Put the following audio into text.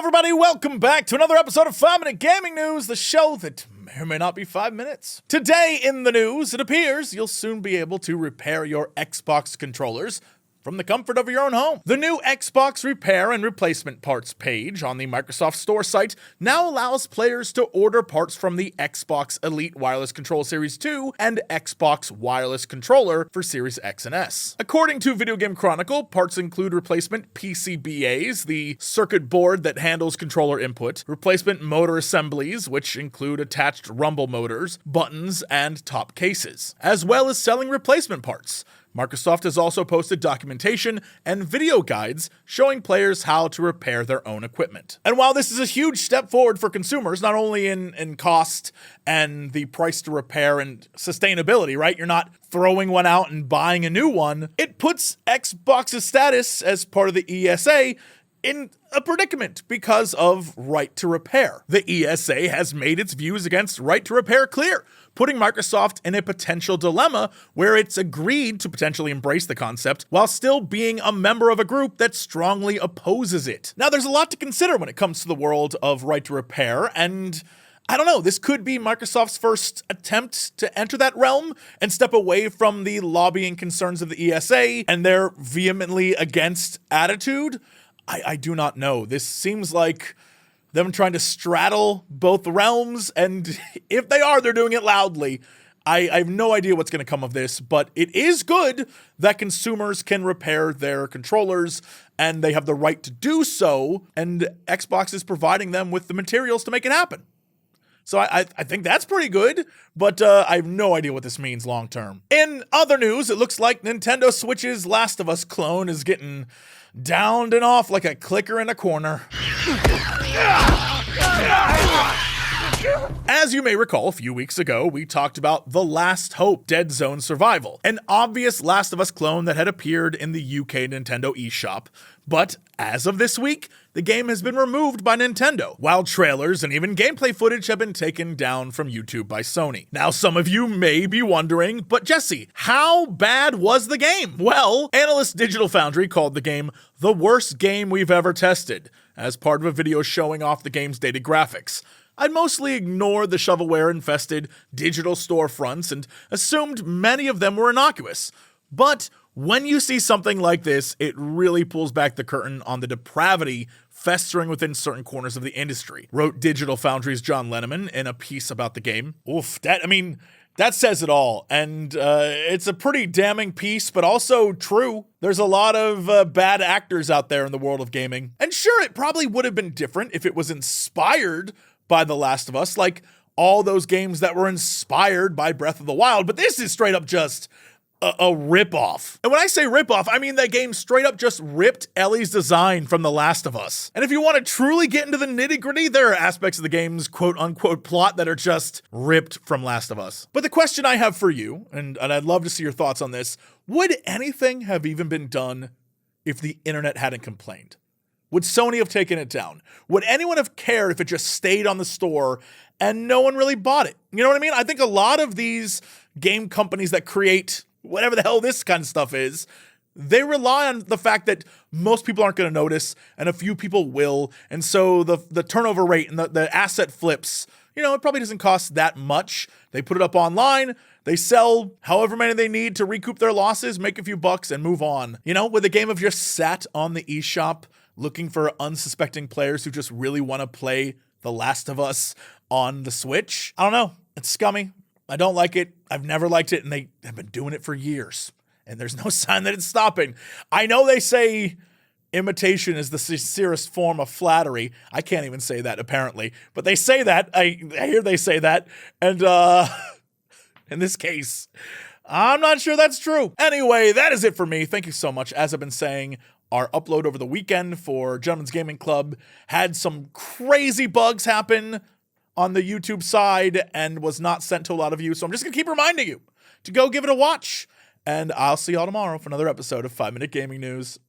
everybody, welcome back to another episode of 5 Minute Gaming News, the show that may or may not be 5 minutes. Today in the news, it appears you'll soon be able to repair your Xbox controllers from the comfort of your own home. The new Xbox repair and replacement parts page on the Microsoft Store site now allows players to order parts from the Xbox Elite Wireless Control Series 2 and Xbox Wireless Controller for Series X and S. According to Video Game Chronicle, parts include replacement PCBAs, the circuit board that handles controller input, replacement motor assemblies, which include attached rumble motors, buttons, and top cases, as well as selling replacement parts. Microsoft has also posted documentation and video guides showing players how to repair their own equipment. And while this is a huge step forward for consumers, not only in cost and the price to repair and sustainability, right? You're not throwing one out and buying a new one. It puts Xbox's status as part of the ESA in a predicament because of right to repair. The ESA has made its views against right to repair clear, putting Microsoft in a potential dilemma where it's agreed to potentially embrace the concept while still being a member of a group that strongly opposes it. Now, there's a lot to consider when it comes to the world of right to repair, and I don't know, this could be Microsoft's first attempt to enter that realm and step away from the lobbying concerns of the ESA and their vehemently against attitude. I do not know. This seems like them trying to straddle both realms, and if they are, they're doing it loudly. I have no idea what's going to come of this, but it is good that consumers can repair their controllers, and they have the right to do so, and Xbox is providing them with the materials to make it happen. So I think that's pretty good, but I have no idea what this means long term. In other news, it looks like Nintendo Switch's Last of Us clone is getting downed and off like a clicker in a corner. As you may recall, a few weeks ago, we talked about The Last Hope Dead Zone Survival, an obvious Last of Us clone that had appeared in the UK Nintendo eShop. But as of this week, the game has been removed by Nintendo, while trailers and even gameplay footage have been taken down from YouTube by Sony. Now, some of you may be wondering, but Jesse, how bad was the game? Well, analyst Digital Foundry called the game the worst game we've ever tested, as part of a video showing off the game's dated graphics. I'd mostly ignored the shovelware-infested digital storefronts and assumed many of them were innocuous. But when you see something like this, it really pulls back the curtain on the depravity festering within certain corners of the industry, wrote Digital Foundry's John Lenneman in a piece about the game. Oof, that says it all, and it's a pretty damning piece, but also true. There's a lot of bad actors out there in the world of gaming. And sure, it probably would have been different if it was inspired by The Last of Us, like all those games that were inspired by Breath of the Wild, but this is straight up just a rip-off. And when I say rip-off, I mean that game straight up just ripped Ellie's design from The Last of Us. And if you want to truly get into the nitty-gritty, there are aspects of the game's quote-unquote plot that are just ripped from Last of Us. But the question I have for you, and I'd love to see your thoughts on this, would anything have even been done if the internet hadn't complained? Would Sony have taken it down? Would anyone have cared if it just stayed on the store and no one really bought it? You know what I mean? I think a lot of these game companies that create whatever the hell this kind of stuff is, they rely on the fact that most people aren't going to notice and a few people will. And so the turnover rate and the asset flips, you know, it probably doesn't cost that much. They put it up online, they sell however many they need to recoup their losses, make a few bucks and move on. You know, with a game of just sat on the eShop looking for unsuspecting players who just really want to play The Last of Us on the Switch. I don't know. It's scummy. I don't like it. I've never liked it, and they have been doing it for years, and there's no sign that it's stopping. I know they say imitation is the sincerest form of flattery. I can't even say that, apparently, but they say that. I hear they say that, and in this case, I'm not sure that's true. Anyway, that is it for me. Thank you so much. As I've been saying, our upload over the weekend for Gentleman's Gaming Club had some crazy bugs happen on the YouTube side and was not sent to a lot of you. So I'm just going to keep reminding you to go give it a watch. And I'll see y'all tomorrow for another episode of 5 Minute Gaming News.